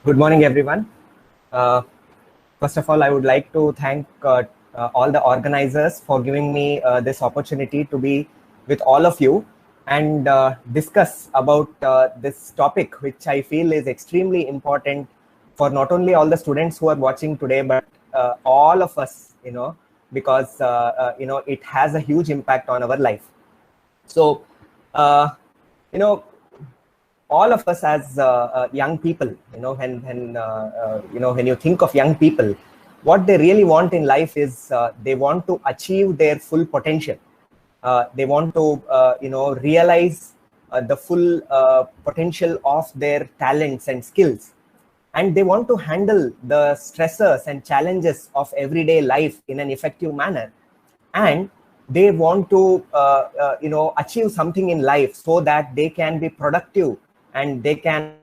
Good morning, everyone. Uh, First of all, I would like to thank all the organizers for giving me this opportunity to be with all of you and discuss about this topic, which I feel is extremely important for not only all the students who are watching today, but all of us, because it has a huge impact on our life. So, uh, you know, all of us as young people, when you think of young people, what they really want in life is they want to achieve their full potential. They want to realize the full potential of their talents and skills, and they want to handle the stressors and challenges of everyday life in an effective manner, and they want to achieve something in life so that they can be productive and they can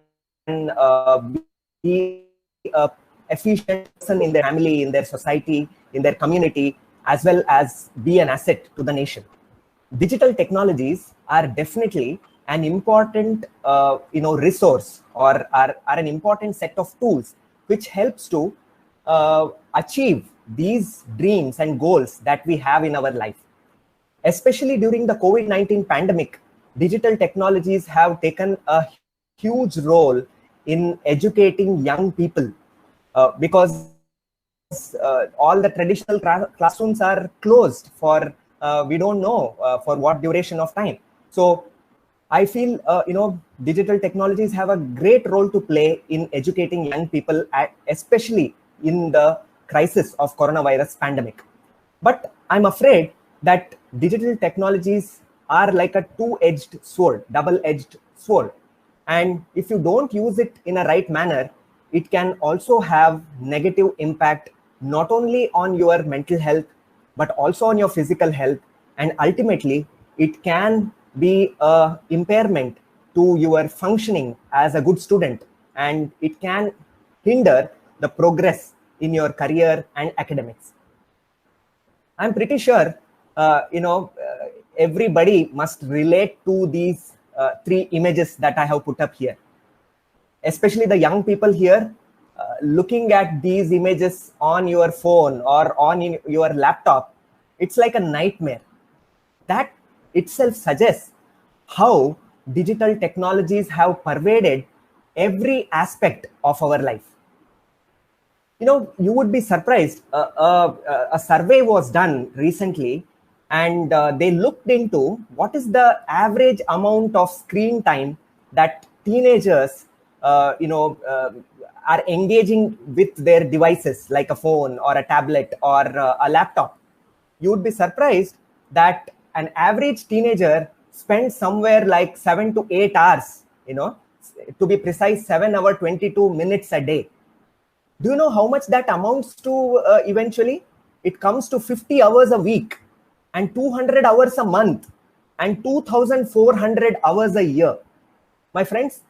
be a efficient person in their family, in their society, in their community, as well as be an asset to the nation. Digital technologies are definitely an important resource, or are an important set of tools which helps to achieve these dreams and goals that we have in our life. Especially during the COVID-19 pandemic, digital technologies have taken a huge role in educating young people, because all the traditional classrooms are closed for we don't know for what duration of time. So I feel digital technologies have a great role to play in educating young people, especially in the crisis of coronavirus pandemic. But I'm afraid that digital technologies are like a two-edged sword, double-edged sword. And if you don't use it in a right manner, it can also have negative impact not only on your mental health, but also on your physical health. And ultimately, it can be a impairment to your functioning as a good student, and it can hinder the progress in your career and academics. I'm pretty sure everybody must relate to these three images that I have put up here. Especially the young people here, looking at these images on your phone or on your laptop, it's like a nightmare. That itself suggests how digital technologies have pervaded every aspect of our life. You would be surprised. A survey was done recently, and they looked into what is the average amount of screen time that teenagers are engaging with their devices, like a phone or a tablet or a laptop. You would be surprised that an average teenager spends somewhere like 7 to 8 hours, to be precise, 7 hours 22 minutes a day. Do you know how much that amounts to eventually? It comes to 50 hours a week, and 200 hours a month, and 2,400 hours a year. My friends,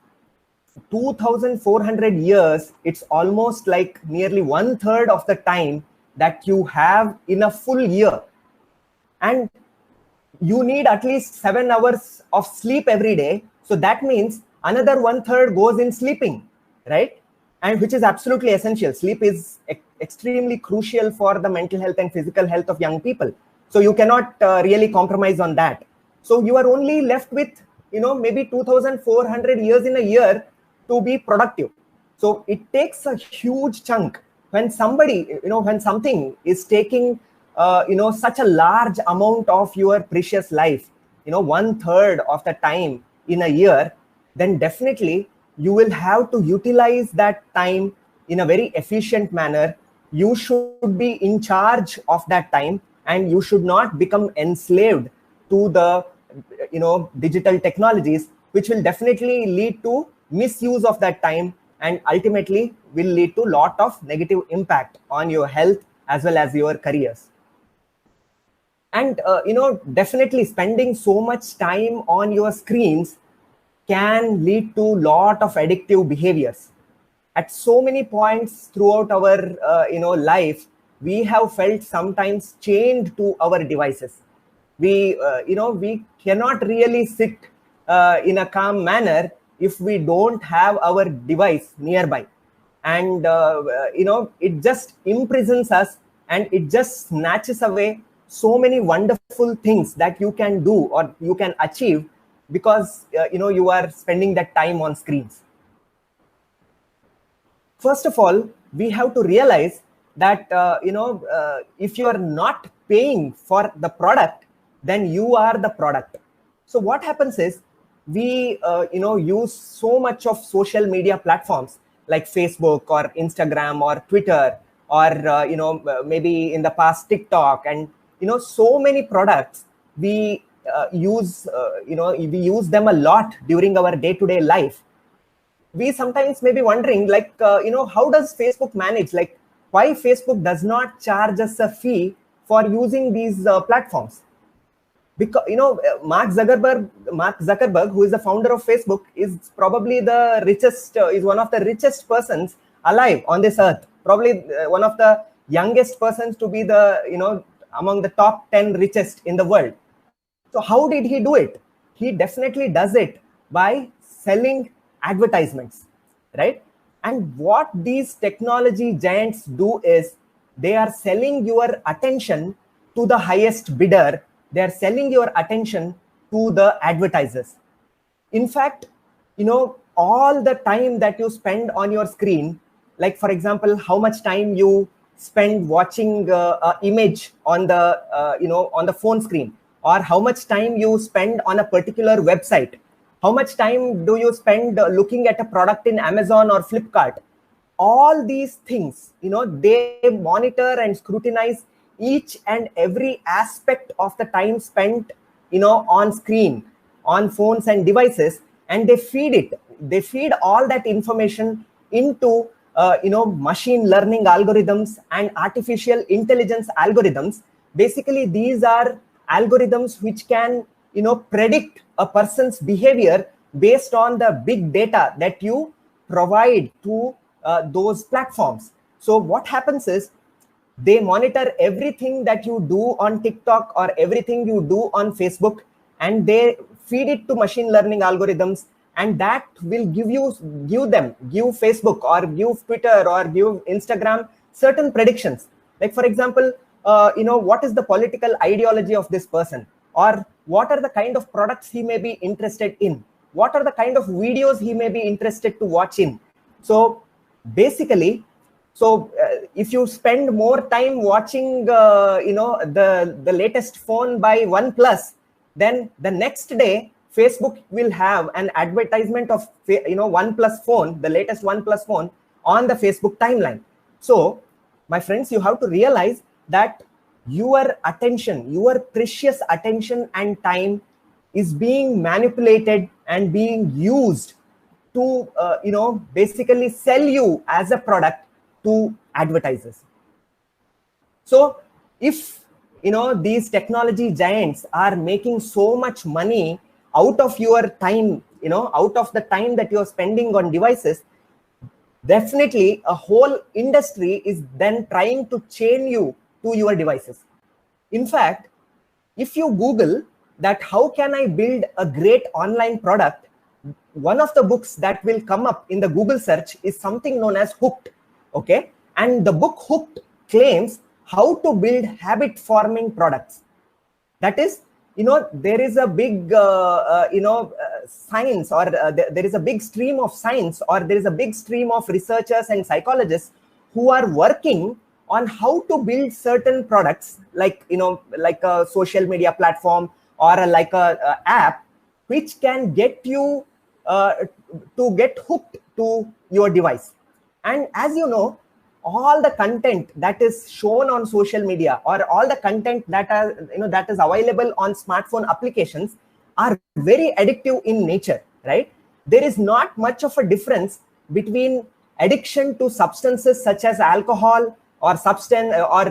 2,400 years, it's almost like nearly 1/3 of the time that you have in a full year. And you need at least 7 hours of sleep every day. So that means another 1/3 goes in sleeping, right? And which is absolutely essential. Sleep is extremely crucial for the mental health and physical health of young people. So you cannot really compromise on that. So you are only left with, maybe 2,400 years in a year to be productive. So it takes a huge chunk when somebody, when something is taking such a large amount of your precious life, 1/3 of the time in a year, then definitely you will have to utilize that time in a very efficient manner. You should be in charge of that time, and you should not become enslaved to the digital technologies, which will definitely lead to misuse of that time, and ultimately will lead to a lot of negative impact on your health as well as your careers. And definitely spending so much time on your screens can lead to a lot of addictive behaviors. At so many points throughout our life, we have felt sometimes chained to our devices. We cannot really sit in a calm manner if we don't have our device nearby. and it just imprisons us, and it just snatches away so many wonderful things that you can do or you can achieve because you are spending that time on screens. First of all, we have to realize that if you are not paying for the product, then you are the product. So what happens is, we use so much of social media platforms like Facebook or Instagram or Twitter, or maybe in the past TikTok, and so many products we use them a lot during our day-to-day life. We sometimes may be wondering, like, how does Facebook manage, like, why Facebook does not charge us a fee for using these platforms? Because Mark Zuckerberg, who is the founder of Facebook, is probably the richest, is one of the richest persons alive on this earth, probably one of the youngest persons to be the among the top 10 richest in the world. So how did he do it? He definitely does it by selling advertisements, right? And what these technology giants do is, they are selling your attention to the highest bidder. They are selling your attention to the advertisers. In fact, all the time that you spend on your screen, like for example, how much time you spend watching an image on the on the phone screen, or how much time you spend on a particular website, how much time do you spend looking at a product in Amazon or Flipkart. All these things, they monitor and scrutinize each and every aspect of the time spent on screen, on phones and devices, and they feed all that information into machine learning algorithms and artificial intelligence algorithms. Basically, these are algorithms which can predict a person's behavior based on the big data that you provide to those platforms. So what happens is, they monitor everything that you do on TikTok or everything you do on Facebook, and they feed it to machine learning algorithms, and that will give Facebook or give Twitter or give Instagram certain predictions. Like for example, what is the political ideology of this person, or what are the kind of products he may be interested in, what are the kind of videos he may be interested to watch in. So basically, if you spend more time watching the latest phone by OnePlus, then the next day Facebook will have an advertisement of OnePlus phone, the latest OnePlus phone, on the Facebook timeline. So my friends, you have to realize that your attention, your precious attention and time is being manipulated and being used to basically sell you as a product to advertisers. So if these technology giants are making so much money out of your time, out of the time that you're spending on devices, definitely a whole industry is then trying to chain you to your devices. In fact, if you Google that how can I build a great online product, one of the books that will come up in the Google search is something known as Hooked. Okay, and the book Hooked claims how to build habit forming products. That is, there is a big science, or there is a big stream of science, or there is a big stream of researchers and psychologists who are working on how to build certain products, like like a social media platform or like a app which can get you to get hooked to your device. And as you know, all the content that is shown on social media, or all the content that that is available on smartphone applications, are very addictive in nature, right? There is not much of a difference between addiction to substances such as alcohol or substance or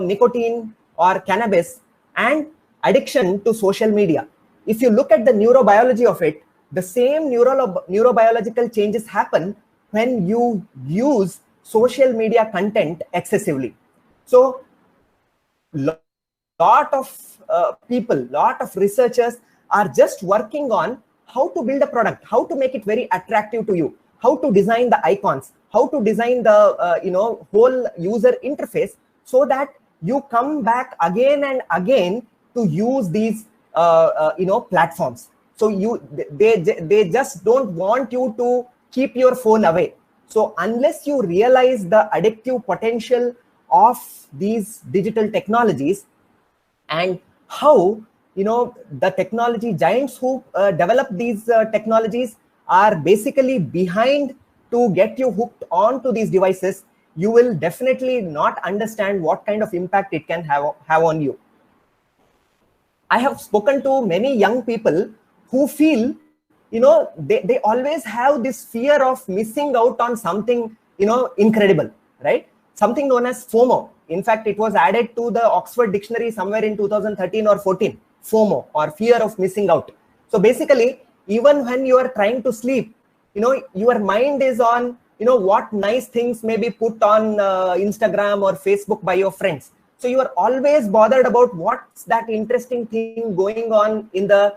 nicotine or cannabis, and addiction to social media. If you look at the neurobiology of it, the same neurobiological changes happen when you use social media content excessively. So lot of people, lot of researchers are just working on how to build a product, how to make it very attractive to you, how to design the icons, how to design the whole user interface, so that you come back again and again to use these platforms. So they just don't want you to keep your phone away. So unless you realize the addictive potential of these digital technologies, and how the technology giants who develop these technologies are basically behind to get you hooked onto these devices, you will definitely not understand what kind of impact it can have on you. I have spoken to many young people who feel, they always have this fear of missing out on something, incredible, right? Something known as FOMO. In fact, it was added to the Oxford Dictionary somewhere in 2013 or 14, FOMO, or fear of missing out. So basically, even when you are trying to sleep, your mind is on, what nice things may be put on Instagram or Facebook by your friends. So you are always bothered about what's that interesting thing going on in the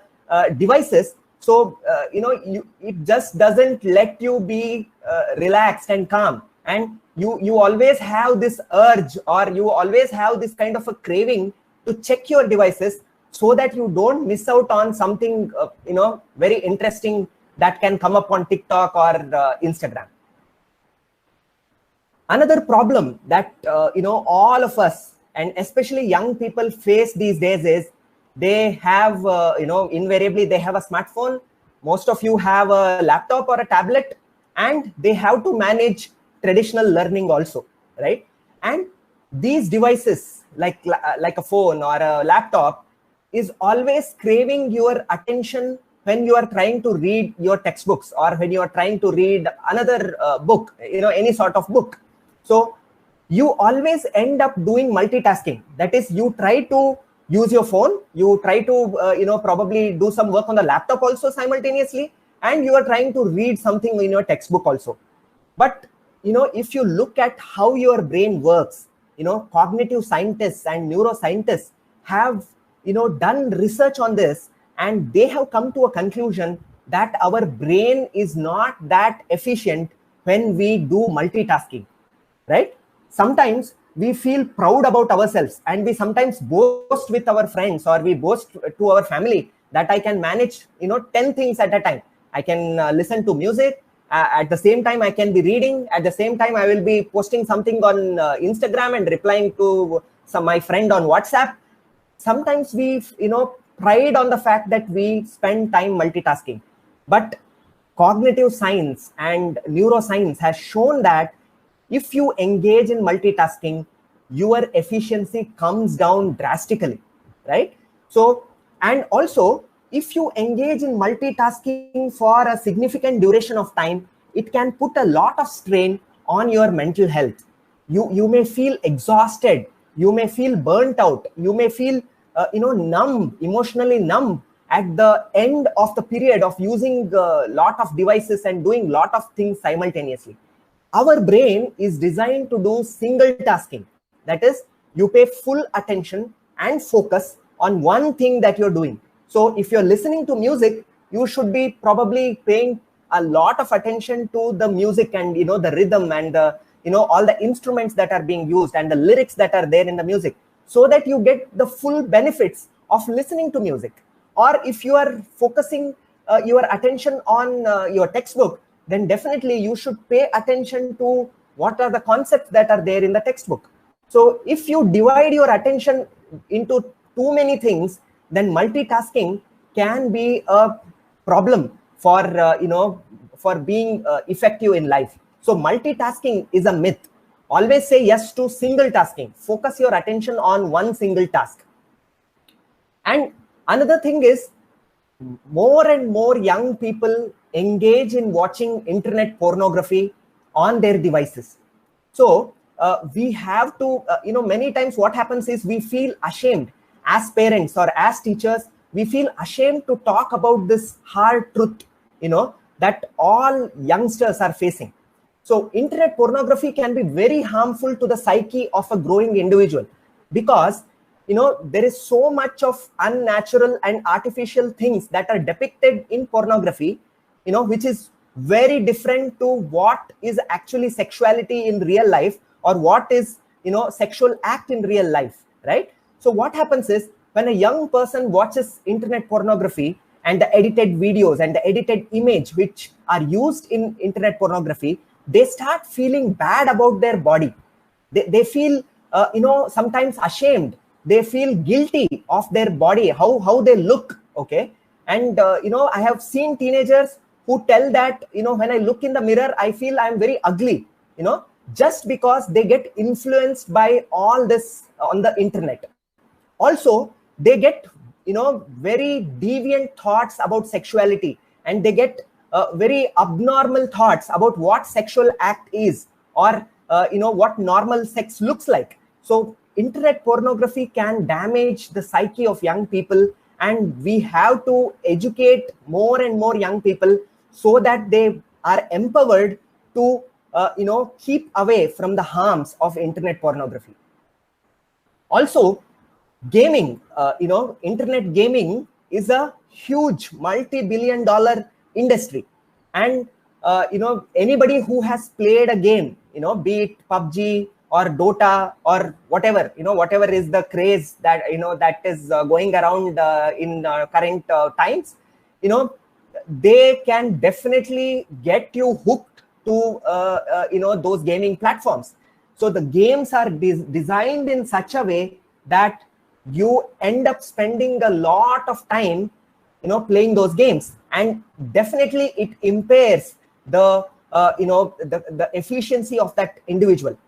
devices. So, it just doesn't let you be relaxed and calm. And you always have this urge, or you always have this kind of a craving to check your devices, so that you don't miss out on something, very interesting that can come up on TikTok or Instagram. Another problem that, all of us, and especially young people, face these days is they have, invariably they have a smartphone. Most of you have a laptop or a tablet, and they have to manage traditional learning also, right? And these devices, like a phone or a laptop, is always craving your attention when you are trying to read your textbooks, or when you are trying to read another book, any sort of book. So you always end up doing multitasking. That is, you try to use your phone, you try to probably do some work on the laptop also simultaneously, and you are trying to read something in your textbook also. But if you look at how your brain works, cognitive scientists and neuroscientists have done research on this, and they have come to a conclusion that our brain is not that efficient when we do multitasking, right? Sometimes we feel proud about ourselves, and we sometimes boast with our friends, or we boast to our family that I can manage 10 things at a time. I can listen to music, at the same time I can be reading, at the same time I will be posting something on Instagram and replying to my friend on WhatsApp. Sometimes we pride on the fact that we spend time multitasking. But cognitive science and neuroscience has shown that if you engage in multitasking, your efficiency comes down drastically, right? So, and also, if you engage in multitasking for a significant duration of time, it can put a lot of strain on your mental health. You may feel exhausted, you may feel burnt out, you may feel numb, emotionally numb at the end of the period of using a lot of devices and doing a lot of things simultaneously. Our brain is designed to do single tasking. That is, you pay full attention and focus on one thing that you're doing. So if you're listening to music, you should be probably paying a lot of attention to the music and the rhythm and the all the instruments that are being used and the lyrics that are there in the music, so that you get the full benefits of listening to music. Or if you are focusing your attention on your textbook, then definitely you should pay attention to what are the concepts that are there in the textbook. So if you divide your attention into too many things, then multitasking can be a problem for for being effective in life. So multitasking is a myth. Always say yes to single tasking. Focus your attention on one single task. And another thing is, more and more young people engage in watching internet pornography on their devices. So we have to, many times what happens is we feel ashamed as parents or as teachers. We feel ashamed to talk about this hard truth, that all youngsters are facing. So internet pornography can be very harmful to the psyche of a growing individual, because there is so much of unnatural and artificial things that are depicted in pornography, which is very different to what is actually sexuality in real life, or what is, sexual act in real life, right? So what happens is, when a young person watches internet pornography and the edited videos and the edited image which are used in internet pornography, they start feeling bad about their body. They feel, sometimes ashamed. They feel guilty of their body, how they look, okay? And, I have seen teenagers who tell that, when I look in the mirror, I feel I'm very ugly, just because they get influenced by all this on the internet. Also, they get, very deviant thoughts about sexuality, and they get very abnormal thoughts about what sexual act is, or, what normal sex looks like. So internet pornography can damage the psyche of young people, and we have to educate more and more young people so that they are empowered to, keep away from the harms of internet pornography. Also, gaming, internet gaming is a huge multi-billion-dollar industry. And, anybody who has played a game, be it PUBG or Dota or whatever, whatever is the craze that, that is going around in current times, they can definitely get you hooked to, those gaming platforms. So the games are designed in such a way that you end up spending a lot of time, playing those games, and definitely it impairs the, the efficiency of that individual.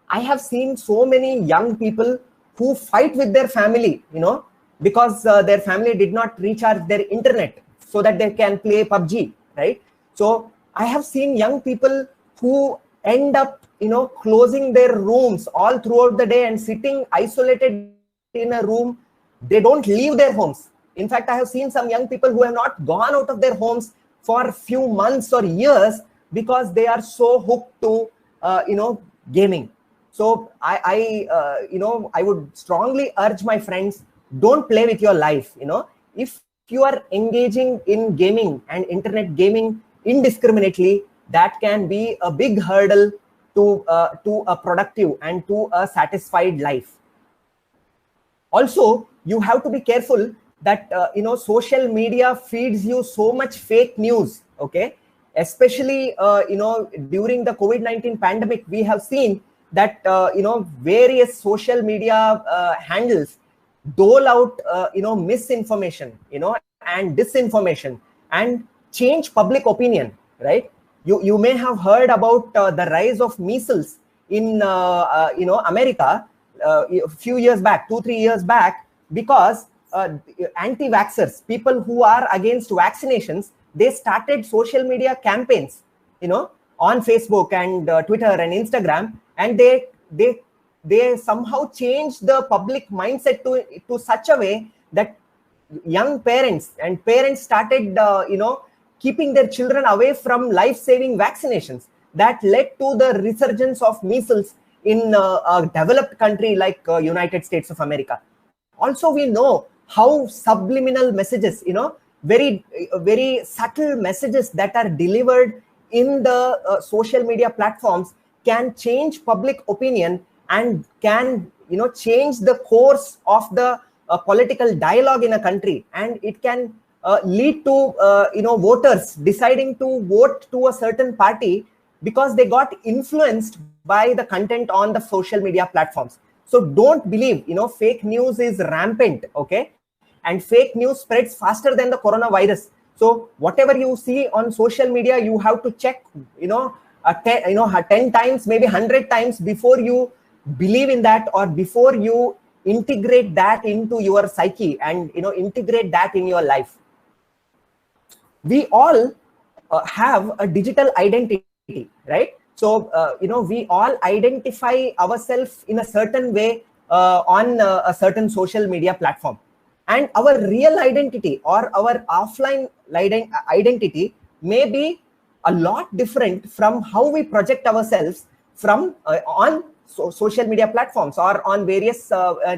I have seen so many young people who fight with their family, because their family did not recharge their internet so that they can play PUBG, right? So I have seen young people who end up, closing their rooms all throughout the day and sitting isolated in a room. They don't leave their homes. In fact, I have seen some young people who have not gone out of their homes for a few months or years because they are so hooked to, gaming. So I would strongly urge my friends, don't play with your life. If you are engaging in gaming and internet gaming indiscriminately, that can be a big hurdle to a productive and to a satisfied life. Also, you have to be careful that, social media feeds you so much fake news, okay? Especially, during the COVID-19 pandemic, we have seen that, various social media handles dole out, misinformation, and disinformation, and change public opinion, right? You may have heard about the rise of measles in, America a few years back, 2-3 years back, because anti-vaxxers, people who are against vaccinations, they started social media campaigns, on Facebook and Twitter and Instagram, and they somehow changed the public mindset to such a way that young parents started, keeping their children away from life-saving vaccinations. That led to the resurgence of measles in a developed country like United States of America. Also, we know how subliminal messages, very, very subtle messages that are delivered in the social media platforms can change public opinion and can, change the course of the political dialogue in a country. And it can lead to, voters deciding to vote to a certain party because they got influenced by the content on the social media platforms. So don't believe, fake news is rampant, okay? And fake news spreads faster than the coronavirus. So whatever you see on social media, you have to check, 10 times, maybe 100 times before you believe in that, or before you integrate that into your psyche and, integrate that in your life. We all have a digital identity, right? So, we all identify ourselves in a certain way on a certain social media platform. And our real identity or our offline identity may be a lot different from how we project ourselves from on social media platforms or on various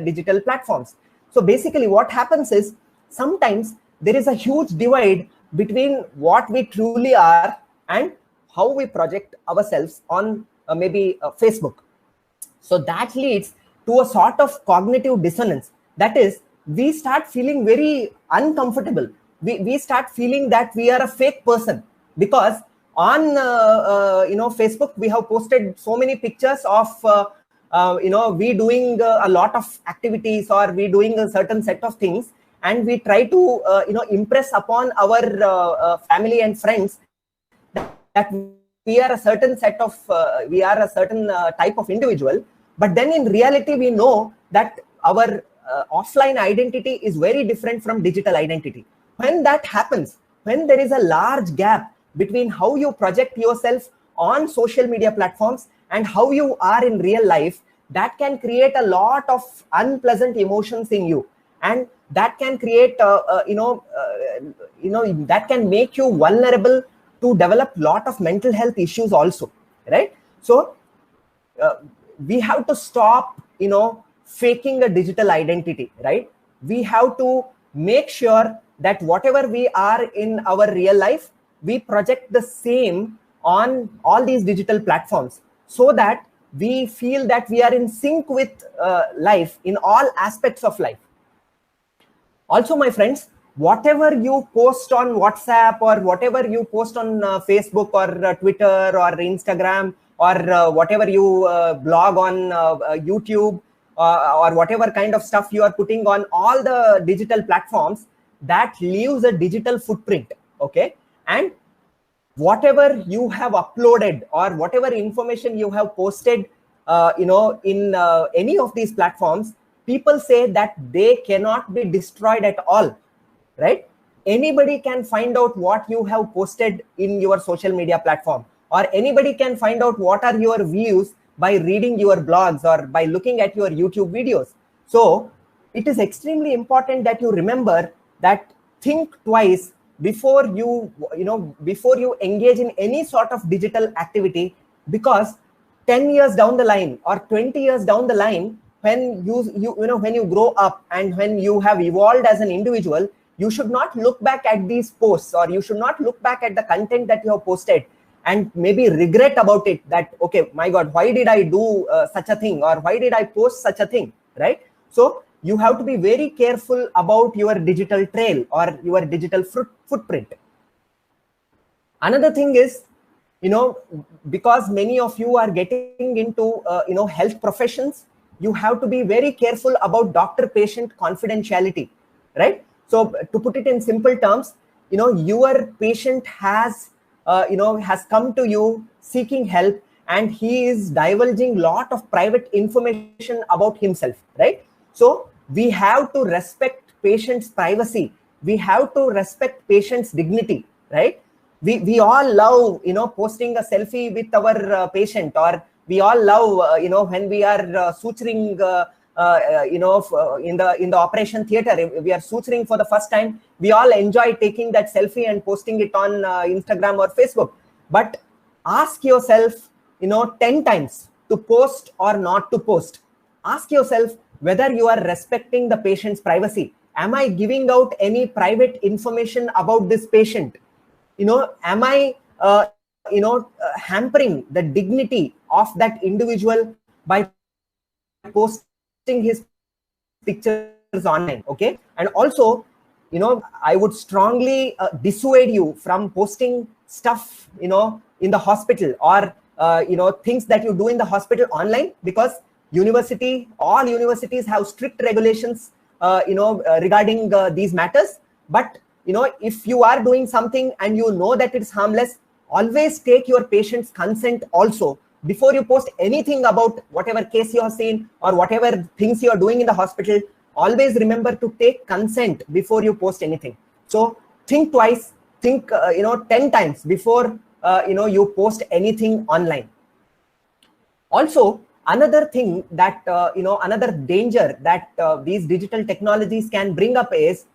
digital platforms. So basically what happens is, sometimes there is a huge divide between what we truly are and how we project ourselves on maybe Facebook. So that leads to a sort of cognitive dissonance. That is, we start feeling very uncomfortable. We start feeling that we are a fake person, because on Facebook we have posted so many pictures of we doing a lot of activities, or we doing a certain set of things, and we try to impress upon our family and friends that we are a certain set of type of individual. But then in reality we know that our offline identity is very different from digital identity. When that happens, when there is a large gap between how you project yourself on social media platforms and how you are in real life, that can create a lot of unpleasant emotions in you, and that can create that can make you vulnerable to develop lot of mental health issues also, right? So we have to stop faking a digital identity, right? We have to make sure that whatever we are in our real life, we project the same on all these digital platforms, so that we feel that we are in sync with life in all aspects of life. Also, my friends, whatever you post on WhatsApp, or whatever you post on Facebook, or Twitter, or Instagram, or whatever you blog on YouTube, or whatever kind of stuff you are putting on all the digital platforms, that leaves a digital footprint, okay? And whatever you have uploaded, or whatever information you have posted in any of these platforms, people say that they cannot be destroyed at all, right? Anybody can find out what you have posted in your social media platform, or anybody can find out what are your views by reading your blogs or by looking at your YouTube videos. So it is extremely important that you remember that think twice before you engage in any sort of digital activity, because 10 years down the line or 20 years down the line, when when you grow up and when you have evolved as an individual, you should not look back at these posts, or you should not look back at the content that you have posted and maybe regret about it, that okay, my God, why did I do such a thing, or why did I post such a thing, right? So you have to be very careful about your digital trail or your digital footprint. Another thing is, because many of you are getting into health professions, you have to be very careful about doctor-patient confidentiality, right? So to put it in simple terms, your patient has come to you seeking help, and he is divulging lot of private information about himself, right? So we have to respect patient's privacy. We have to respect patient's dignity, right? We all love posting a selfie with our patient, or we all love when we are suturing in the operation theater. If we are suturing for the first time, we all enjoy taking that selfie and posting it on Instagram or Facebook. But ask yourself 10 times to post or not to post. Ask yourself whether you are respecting the patient's privacy. Am I giving out any private information about this patient? Am I hampering the dignity of that individual by posting his pictures online? Okay. And also, I would strongly dissuade you from posting stuff in the hospital, or things that you do in the hospital online, because all universities have strict regulations regarding these matters. But if you are doing something and you know that it's harmless, always take your patient's consent also before you post anything about whatever case you have seen or whatever things you are doing in the hospital. Always remember to take consent before you post anything. So think twice, think 10 times before you post anything online. Also, another thing that another danger that these digital technologies can bring up is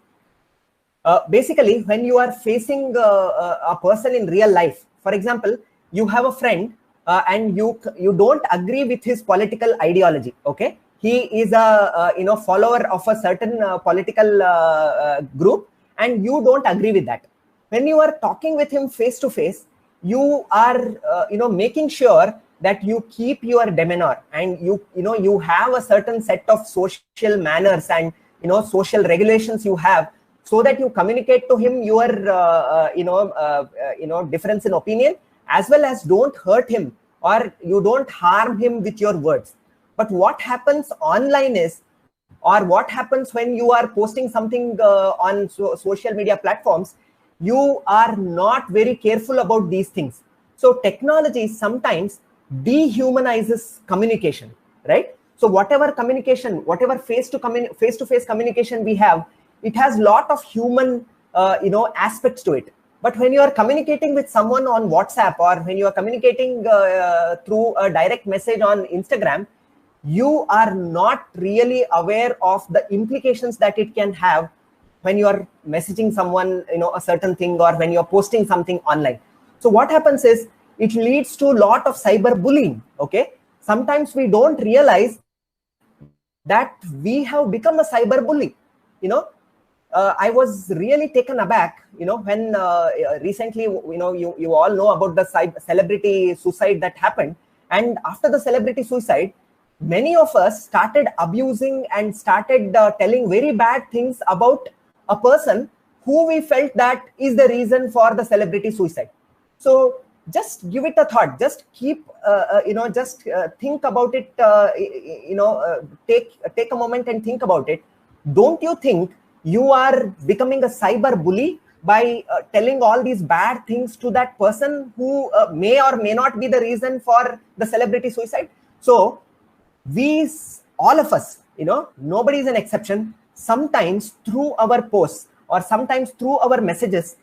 basically when you are facing a person in real life. For example, you have a friend and you don't agree with his political ideology. Okay, he is a follower of a certain political group, and you don't agree with that. When you are talking with him face to face, you are making sure that you keep your demeanor, and you have a certain set of social manners and social regulations you have, so that you communicate to him your difference in opinion, as well as don't hurt him or you don't harm him with your words. But what happens online is, or what happens when you are posting something on social media platforms, you are not very careful about these things. So technology sometimes dehumanizes communication, right? So whatever communication, whatever face-to-face communication we have, it has lot of human aspects to it. But when you are communicating with someone on WhatsApp, or when you are communicating through a direct message on Instagram, you are not really aware of the implications that it can have when you are messaging someone a certain thing, or when you're posting something online. So what happens is, it leads to a lot of cyberbullying. Okay, sometimes we don't realize that we have become a cyberbully. I was really taken aback when recently, you all know about the celebrity suicide that happened. And after the celebrity suicide, many of us started abusing and started telling very bad things about a person who we felt that is the reason for the celebrity suicide. So just give it a thought, just keep think about it, take a moment and think about it. Don't you think you are becoming a cyber bully by telling all these bad things to that person who may or may not be the reason for the celebrity suicide? So we, all of us, nobody is an exception, sometimes through our posts or sometimes through our messages,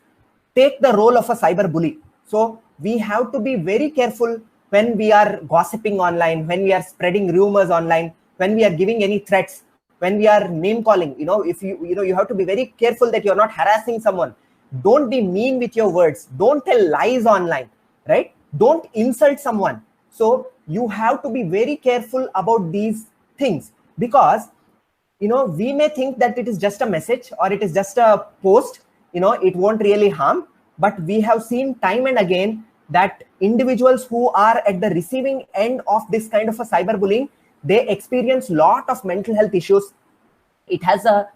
take the role of a cyber bully. So we have to be very careful when we are gossiping online, when we are spreading rumors online, when we are giving any threats, when we are name calling. If you have to be very careful that you're not harassing someone. Don't be mean with your words. Don't tell lies online, right? Don't insult someone. So you have to be very careful about these things, because we may think that it is just a message or it is just a post, it won't really harm. But we have seen time and again that individuals who are at the receiving end of this kind of a cyberbullying, they experience lot of mental health issues. It has a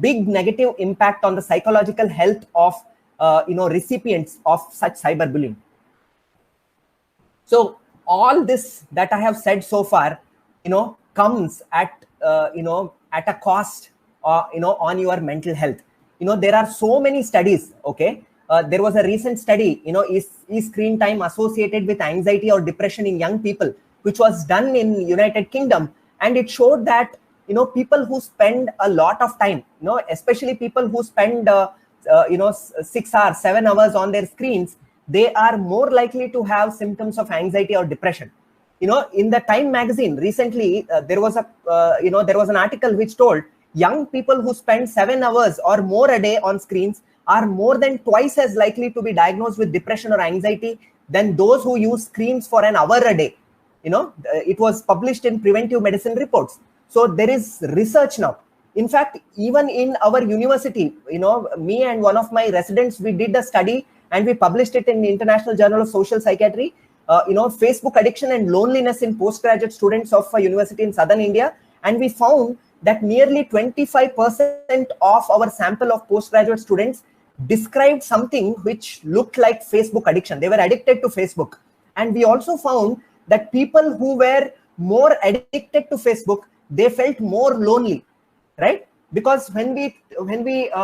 big negative impact on the psychological health of recipients of such cyberbullying. So all this that I have said so far, comes at at a cost, on your mental health. There are so many studies. Okay, there was a recent study, is screen time associated with anxiety or depression in young people, which was done in United Kingdom, and it showed that people who spend a lot of time, especially people who spend 6 hours, 7 hours on their screens, they are more likely to have symptoms of anxiety or depression. In the Time magazine recently, there was an article which told young people who spend 7 hours or more a day on screens are more than twice as likely to be diagnosed with depression or anxiety than those who use screens for an hour a day. It was published in Preventive Medicine Reports. So there is research now. In fact, even in our university, me and one of my residents, we did a study and we published it in the International Journal of Social Psychiatry, Facebook addiction and loneliness in postgraduate students of a university in southern India. And we found that nearly 25% of our sample of postgraduate students described something which looked like Facebook addiction. They were addicted to Facebook. And we also found that people who were more addicted to Facebook, they felt more lonely, right? Because when we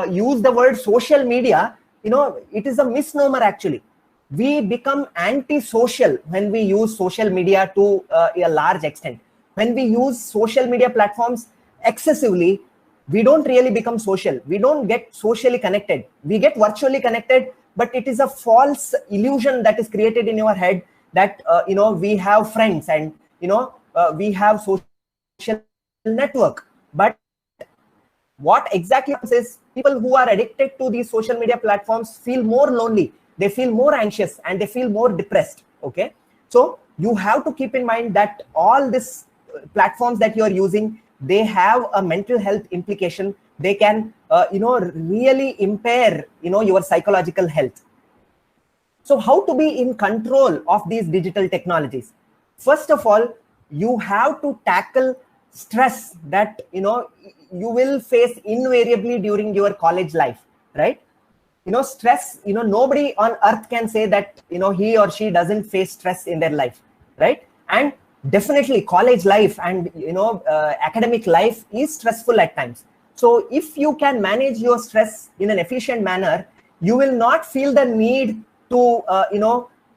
use the word social media, it is a misnomer actually. We become anti-social when we use social media to a large extent. When we use social media platforms excessively, we don't really become social. We don't get socially connected. We get virtually connected, but it is a false illusion that is created in your head that we have friends and we have social network. But what exactly happens is, people who are addicted to these social media platforms feel more lonely, they feel more anxious, and they feel more depressed. Okay, so you have to keep in mind that all these platforms that you are using, they have a mental health implication. They can really impair your psychological health. So how to be in control of these digital technologies? First of all, you have to tackle stress that you will face invariably during your college life, right? Stress, nobody on earth can say that he or she doesn't face stress in their life, right? And definitely college life and academic life is stressful at times. So if you can manage your stress in an efficient manner, you will not feel the need to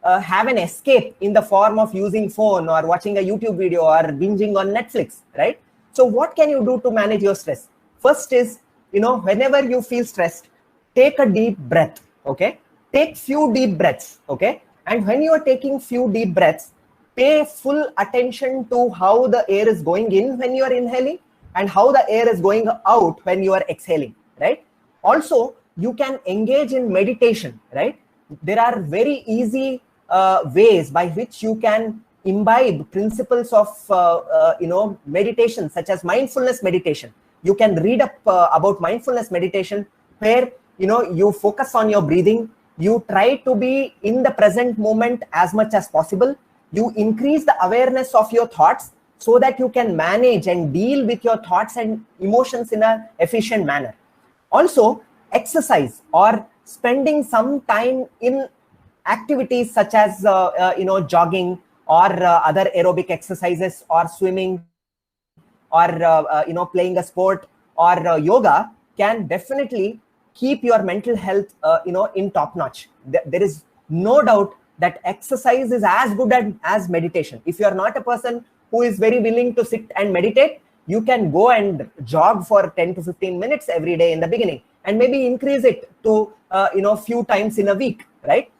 have an escape in the form of using phone or watching a YouTube video or binging on Netflix, right? So what can you do to manage your stress? First is, whenever you feel stressed, take a deep breath, okay? Take few deep breaths, okay? And when you are taking few deep breaths, pay full attention to how the air is going in when you are inhaling and how the air is going out when you are exhaling, right? Also, you can engage in meditation, right? There are very easy ways by which you can imbibe principles of meditation, such as mindfulness meditation. You can read up about mindfulness meditation, where you focus on your breathing, you try to be in the present moment as much as possible, you increase the awareness of your thoughts so that you can manage and deal with your thoughts and emotions in an efficient manner. Also, exercise or spending some time in activities such as jogging or other aerobic exercises or swimming or playing a sport or yoga can definitely keep your mental health in top notch. There is no doubt that exercise is as good as meditation. If you are not a person who is very willing to sit and meditate, you can go and jog for 10 to 15 minutes every day in the beginning, and maybe increase it to few times in a week, right?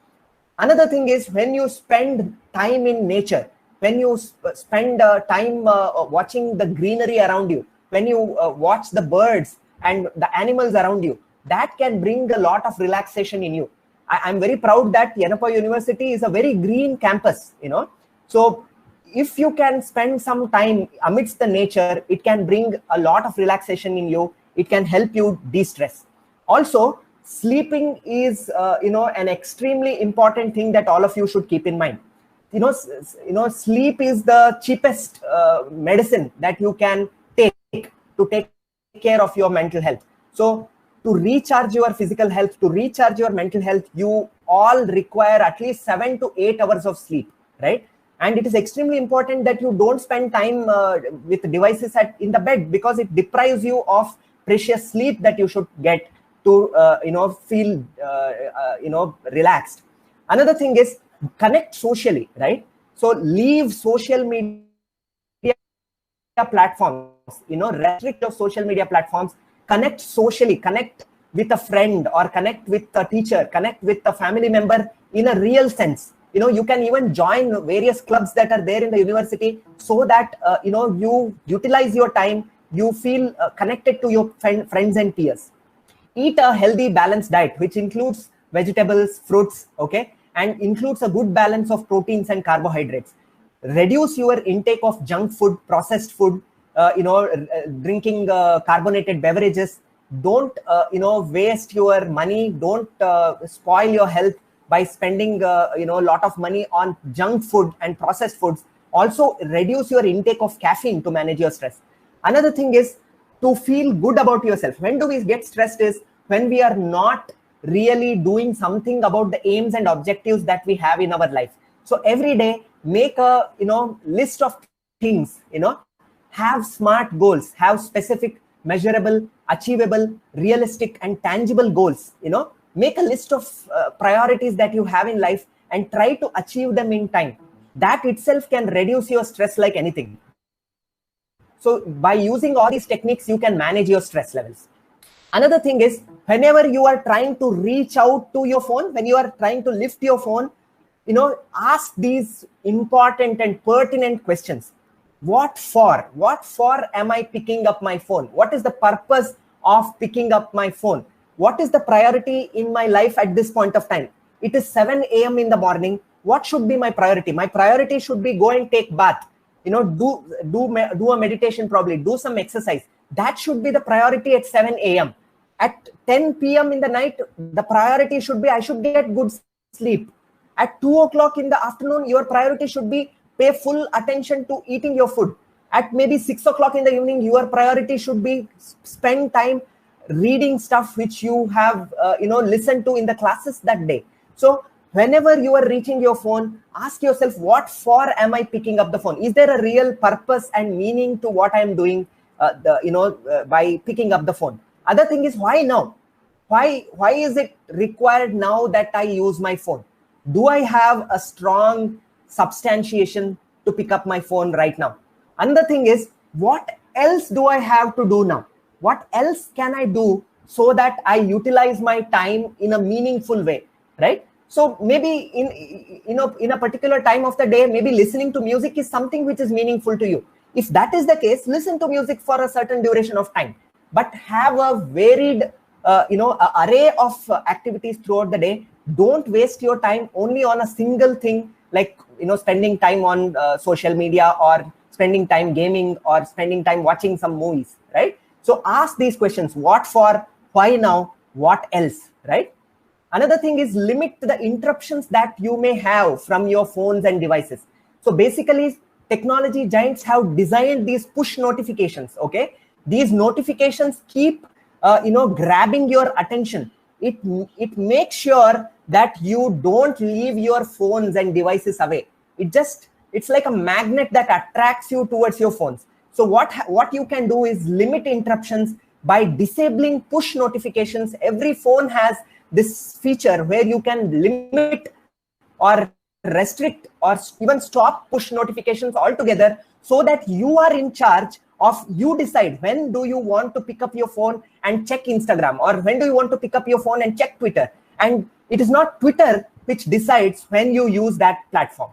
Another thing is, when you spend time in nature, when you spend time watching the greenery around you, when you watch the birds and the animals around you, that can bring a lot of relaxation in you. I'm very proud that Yenapa University is a very green campus, So if you can spend some time amidst the nature, it can bring a lot of relaxation in you. It can help you de-stress. Also, sleeping is an extremely important thing that all of you should keep in mind. Sleep is the cheapest medicine that you can take to take care of your mental health. So to recharge your physical health, to recharge your mental health, you all require at least 7 to 8 hours of sleep, right? And it is extremely important that you don't spend time with devices in the bed, because it deprives you of precious sleep that you should get to feel relaxed. Another thing is, connect socially, right? So leave social media platforms, restrict your social media platforms. Connect socially, connect with a friend or connect with a teacher, connect with a family member in a real sense. You can even join various clubs that are there in the university, so that you utilize your time, you feel connected to your friends and peers. Eat a healthy balanced diet, which includes vegetables, fruits, okay, and includes a good balance of proteins and carbohydrates. Reduce your intake of junk food, processed food, drinking carbonated beverages. Don't waste your money. Don't spoil your health by spending a lot of money on junk food and processed foods. Also, reduce your intake of caffeine to manage your stress. Another thing is to feel good about yourself. When do we get stressed? Is when we are not really doing something about the aims and objectives that we have in our life. So every day, make a list of things, have smart goals, have specific, measurable, achievable, realistic and tangible goals. Make a list of priorities that you have in life and try to achieve them in time. That itself can reduce your stress like anything. So by using all these techniques, you can manage your stress levels. Another thing is, whenever you are trying to reach out to your phone, when you are trying to lift your phone, ask these important and pertinent questions. What for? What for am I picking up my phone? What is the purpose of picking up my phone? What is the priority in my life at this point of time? It is 7 a.m. in the morning. What should be my priority? My priority should be go and take bath. Do a meditation, probably do some exercise. That should be the priority at 7 a.m. At 10 p.m. in the night, the priority should be I should get good sleep. At 2 o'clock in the afternoon, your priority should be pay full attention to eating your food. At maybe 6 o'clock in the evening, your priority should be spend time reading stuff which you have listened to in the classes that day. So whenever you are reaching your phone, ask yourself, what for am I picking up the phone? Is there a real purpose and meaning to what I am doing by picking up the phone? Other thing is, why now? Why is it required now that I use my phone? Do I have a strong substantiation to pick up my phone right now? Another thing is, what else do I have to do now? What else can I do so that I utilize my time in a meaningful way, right? So maybe in a particular time of the day, maybe listening to music is something which is meaningful to you. If that is the case, listen to music for a certain duration of time, but have a varied array of activities throughout the day. Don't waste your time only on a single thing, like spending time on social media, or spending time gaming, or spending time watching some movies, right? So ask these questions: what for, why now, what else, right? Another thing is, limit the interruptions that you may have from your phones and devices. So basically, technology giants have designed these push notifications, okay? These notifications keep grabbing your attention. It makes sure that you don't leave your phones and devices away. It's like a magnet that attracts you towards your phones. So what you can do is limit interruptions by disabling push notifications. Every phone has this feature where you can limit or restrict or even stop push notifications altogether, so that you are in charge of, you decide when do you want to pick up your phone and check Instagram, or when do you want to pick up your phone and check Twitter. And it is not Twitter which decides when you use that platform.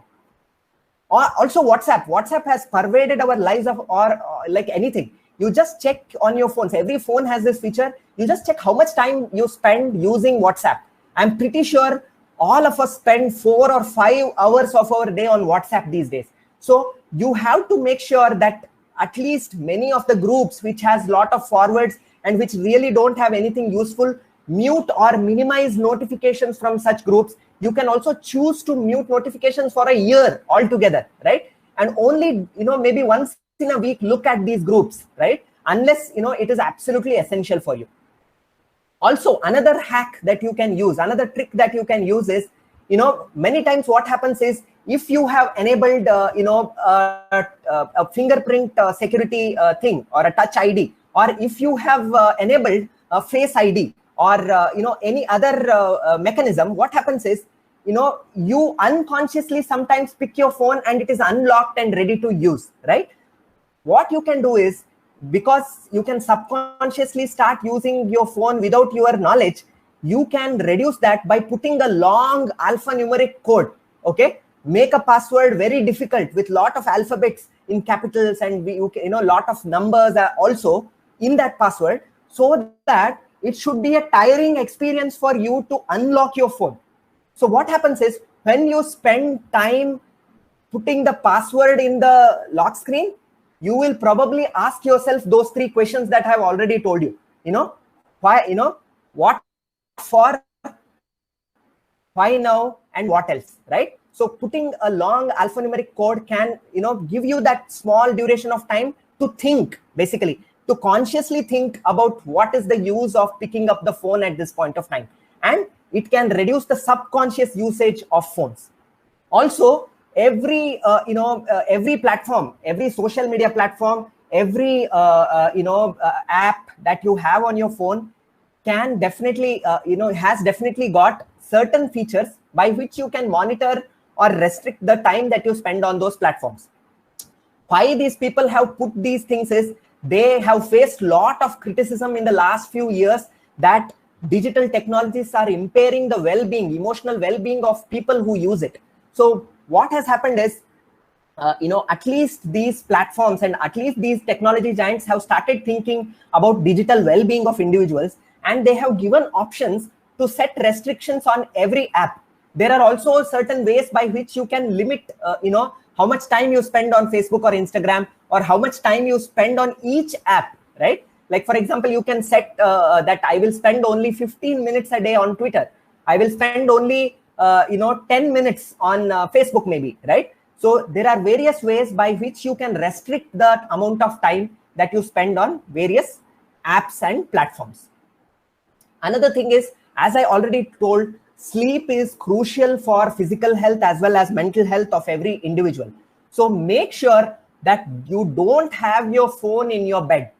Or also WhatsApp has pervaded our lives or like anything. You just check on your phones. Every phone has this feature. You just check how much time you spend using WhatsApp. I'm pretty sure all of us spend 4 or 5 hours of our day on WhatsApp these days. So you have to make sure that at least many of the groups which has lot of forwards and which really don't have anything useful, mute or minimize notifications from such groups. You can also choose to mute notifications for a year altogether, right? And only, maybe once in a week, look at these groups, right? Unless, it is absolutely essential for you. Also, another hack that you can use, another trick that you can use is, many times what happens is, if you have enabled, a fingerprint security thing, or a touch ID, or if you have enabled a face ID, or any other mechanism, what happens is, you unconsciously sometimes pick your phone and it is unlocked and ready to use, right? What you can do is, because you can subconsciously start using your phone without your knowledge, you can reduce that by putting a long alphanumeric code, okay? Make a password very difficult with lot of alphabets in capitals, and lot of numbers are also in that password, so that it should be a tiring experience for you to unlock your phone. So what happens is, when you spend time putting the password in the lock screen, you will probably ask yourself those 3 questions that I have already told you. Why, what for, why now, and what else, right? So putting a long alphanumeric code can, give you that small duration of time to think, basically, to consciously think about what is the use of picking up the phone at this point of time. And it can reduce the subconscious usage of phones. Also, every platform, every social media platform, every app that you have on your phone can definitely has definitely got certain features by which you can monitor or restrict the time that you spend on those platforms. Why these people have put these things is, they have faced lot of criticism in the last few years that digital technologies are impairing the well-being, emotional well-being of people who use it. So what has happened is, at least these platforms and at least these technology giants have started thinking about digital well-being of individuals, and they have given options to set restrictions on every app. There are also certain ways by which you can limit, how much time you spend on Facebook or Instagram, or how much time you spend on each app, right? Like, for example, you can set that I will spend only 15 minutes a day on Twitter. I will spend only 10 minutes on Facebook maybe, right? So there are various ways by which you can restrict the amount of time that you spend on various apps and platforms. Another thing is, as I already told, sleep is crucial for physical health as well as mental health of every individual. So make sure that you don't have your phone in your bed.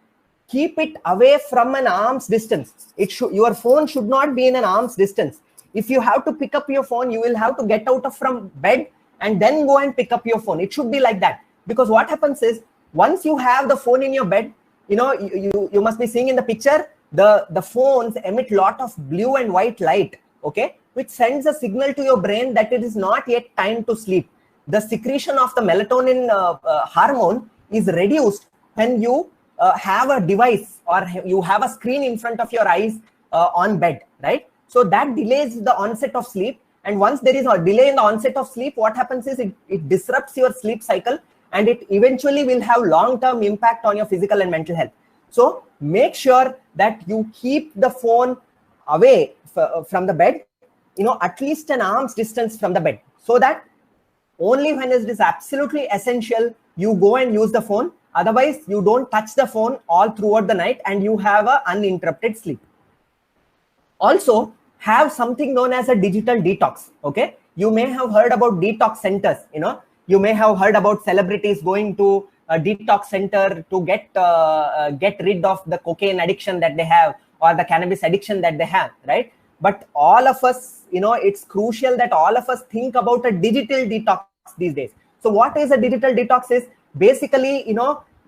Keep it away from an arm's distance. Your phone should not be in an arm's distance. If you have to pick up your phone, you will have to get out of from bed and then go and pick up your phone. It should be like that. Because what happens is, once you have the phone in your bed, you must be seeing in the picture, the phones emit lot of blue and white light, okay, which sends a signal to your brain that it is not yet time to sleep. The secretion of the melatonin hormone is reduced when you have a device or you have a screen in front of your eyes on bed, right? So that delays the onset of sleep. And once there is a delay in the onset of sleep, what happens is it disrupts your sleep cycle, and it eventually will have long-term impact on your physical and mental health. So make sure that you keep the phone away from the bed, at least an arm's distance from the bed, so that only when it is absolutely essential, you go and use the phone. Otherwise, you don't touch the phone all throughout the night and you have an uninterrupted sleep. Also, have something known as a digital detox, okay? You may have heard about detox centers, you may have heard about celebrities going to a detox center to get rid of the cocaine addiction that they have or the cannabis addiction that they have, right? But all of us, it's crucial that all of us think about a digital detox these days. So what is a digital detox is basically,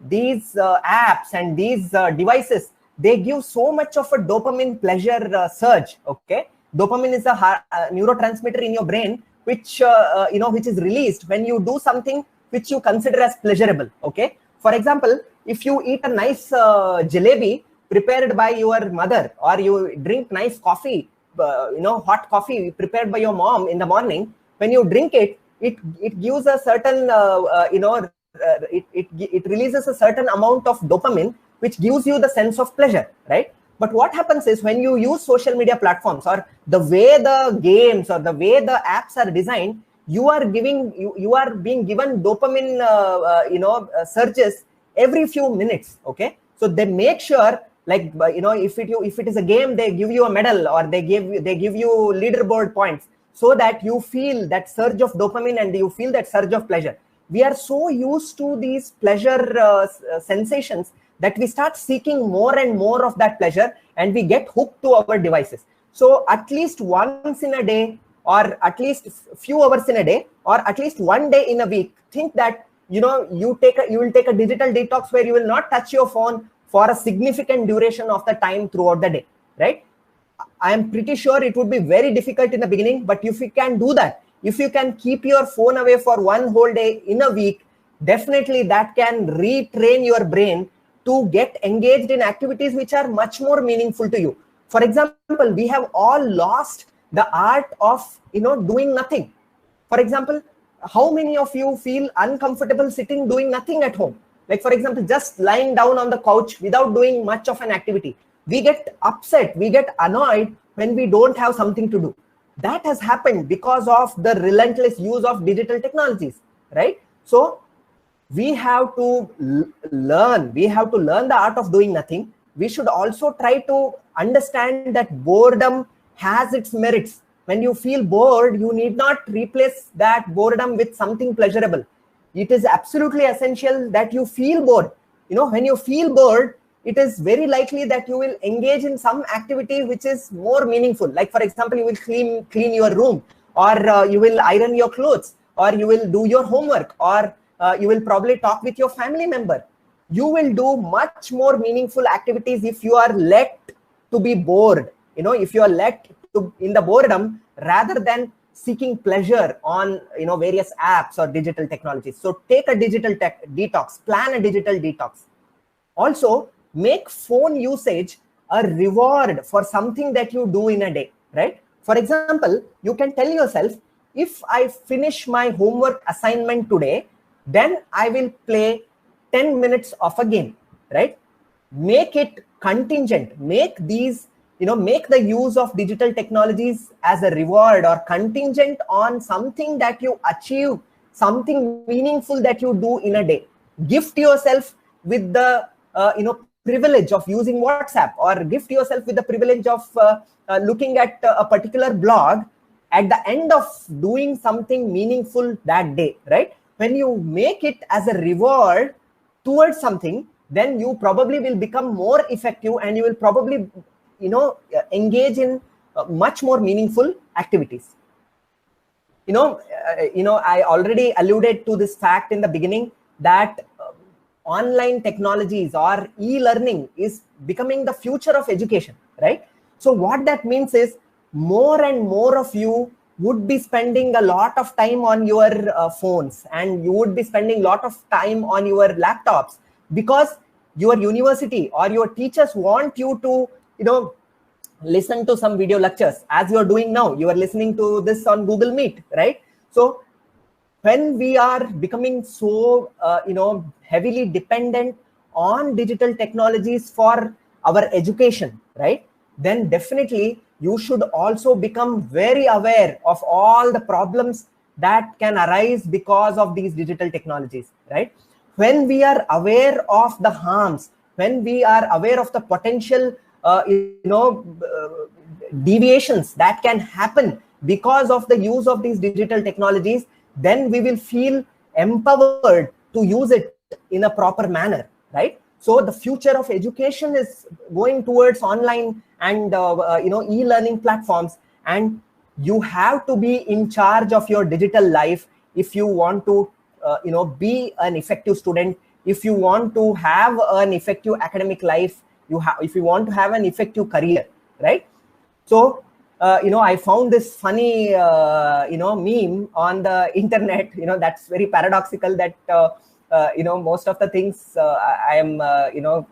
these apps and these devices, they give so much of a dopamine pleasure surge, okay? Dopamine is a neurotransmitter in your brain, which is released when you do something which you consider as pleasurable, okay? For example, if you eat a nice jalebi prepared by your mother, or you drink nice coffee, hot coffee prepared by your mom in the morning, when you drink it, it gives a certain, it releases a certain amount of dopamine, which gives you the sense of pleasure, right? But what happens is, when you use social media platforms, or the way the games or the way the apps are designed, you are being given dopamine surges every few minutes, okay? So they make sure, like, if it is a game, they give you a medal, or they give you leaderboard points, so that you feel that surge of dopamine and you feel that surge of pleasure. We are so used to these pleasure sensations that we start seeking more and more of that pleasure, and we get hooked to our devices. So at least once in a day, or at least few hours in a day, or at least one day in a week, think that you will take a digital detox where you will not touch your phone for a significant duration of the time throughout the day, right? I am pretty sure it would be very difficult in the beginning, but if you can do that, if you can keep your phone away for one whole day in a week, definitely that can retrain your brain to get engaged in activities which are much more meaningful to you. For example, we have all lost the art of doing nothing. For example, how many of you feel uncomfortable sitting doing nothing at home? Like, for example, just lying down on the couch without doing much of an activity. We get upset, we get annoyed when we don't have something to do. That has happened because of the relentless use of digital technologies, right? So we have to learn the art of doing nothing. We should also try to understand that boredom has its merits. When you feel bored, you need not replace that boredom with something pleasurable. It is absolutely essential that you feel bored. When you feel bored, it is very likely that you will engage in some activity which is more meaningful. Like, for example, you will clean your room, or you will iron your clothes, or you will do your homework, or you will probably talk with your family member. You will do much more meaningful activities if you are let to be bored. If you are let to in the boredom, rather than seeking pleasure on various apps or digital technologies. So take a digital detox, plan a digital detox. Also, make phone usage a reward for something that you do in a day, right? For example, you can tell yourself, if I finish my homework assignment today, then I will play 10 minutes of a game, right? Make it contingent. Make these make the use of digital technologies as a reward or contingent on something that you achieve, something meaningful that you do in a day. Gift yourself with the privilege of using WhatsApp, or gift yourself with the privilege of looking at a particular blog at the end of doing something meaningful that day, right? When you make it as a reward towards something, then you probably will become more effective, and you will probably engage in much more meaningful activities. I already alluded to this fact in the beginning that online technologies or e-learning is becoming the future of education, right? So what that means is more and more of you would be spending a lot of time on your phones, and you would be spending a lot of time on your laptops, because your university or your teachers want you to listen to some video lectures, as you are doing now. You are listening to this on Google Meet, right? So when we are becoming so heavily dependent on digital technologies for our education, right, then definitely you should also become very aware of all the problems that can arise because of these digital technologies, right? When we are aware of the harms, when we are aware of the potential deviations that can happen because of the use of these digital technologies, then we will feel empowered to use it in a proper manner, right? So the future of education is going towards online and e-learning platforms, and you have to be in charge of your digital life if you want to be an effective student, if you want to have an effective academic life, if you want to have an effective career, right? So I found this funny meme on the internet, that's very paradoxical, that most of the things I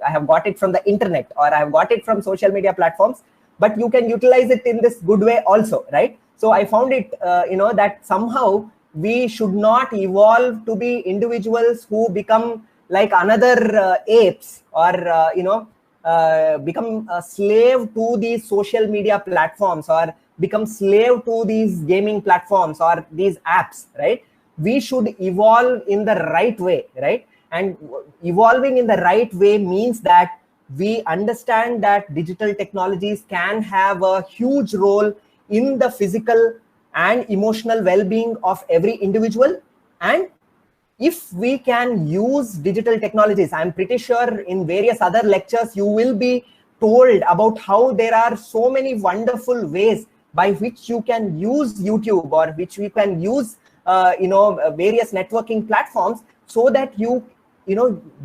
have got it from the internet, or I have got it from social media platforms, but you can utilize it in this good way also, right? So I found it that somehow we should not evolve to be individuals who become like another apes, or become a slave to these social media platforms, or become slave to these gaming platforms or these apps, right? We should evolve in the right way, right? And evolving in the right way means that we understand that digital technologies can have a huge role in the physical and emotional well-being of every individual. And if we can use digital technologies, I'm pretty sure in various other lectures you will be told about how there are so many wonderful ways by which you can use YouTube, or which we can use various networking platforms, so that you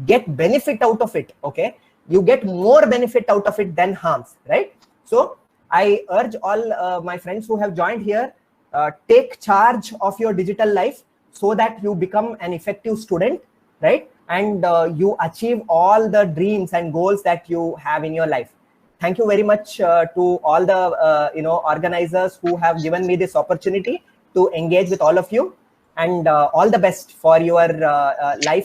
get benefit out of it. Okay, you get more benefit out of it than harms, right? So I urge all my friends who have joined here, take charge of your digital life, so that you become an effective student, right? And you achieve all the dreams and goals that you have in your life. Thank you very much to all the organizers who have given me this opportunity to engage with all of you, and all the best for your life